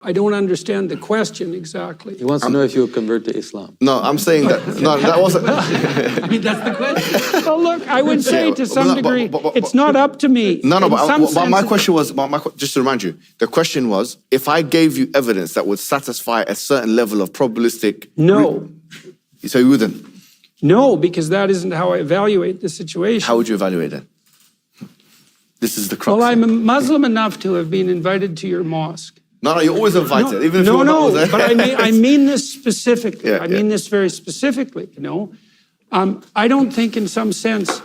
I don't understand the question exactly. He wants to know if you'll convert to Islam. No, I'm saying that. No, that wasn't. I mean, that's the question. Well, look, I would say Yeah, to some degree, it's not up to me. No, In some but my sense, question was, just to remind you, the question was, if I gave you evidence that would satisfy a certain level of probabilistic... No. So you wouldn't? No, because that isn't how I evaluate the situation. How would you evaluate it? This is the crux. Well, I'm a Muslim enough to have been invited to your mosque. No, you're always invited, even if you're not there. But I mean this specifically. Yeah, I mean this very specifically, you know. I don't think in some sense,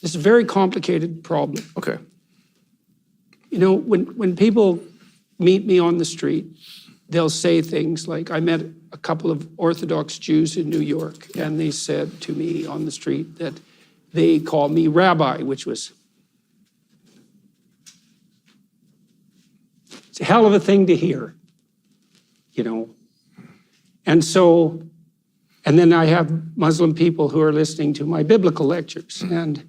it's a very complicated problem. Okay. You know, when people meet me on the street, they'll say things like, I met a couple of Orthodox Jews in New York, and they said to me on the street that they call me rabbi, which was... It's a hell of a thing to hear, you know. And so, and then I have Muslim people who are listening to my biblical lectures, and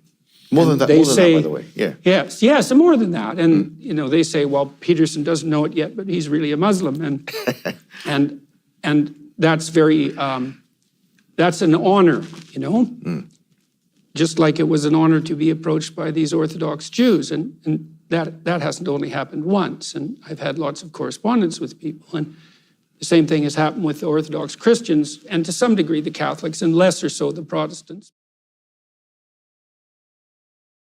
More than that, they say, by the way. Yeah. Yes, and more than that. And, you know, they say, well, Peterson doesn't know it yet, but he's really a Muslim. And that's very, that's an honor, you know. Just like it was an honor to be approached by these Orthodox Jews. And that hasn't only happened once. And I've had lots of correspondence with people. And the same thing has happened with the Orthodox Christians, and to some degree the Catholics, and lesser so the Protestants.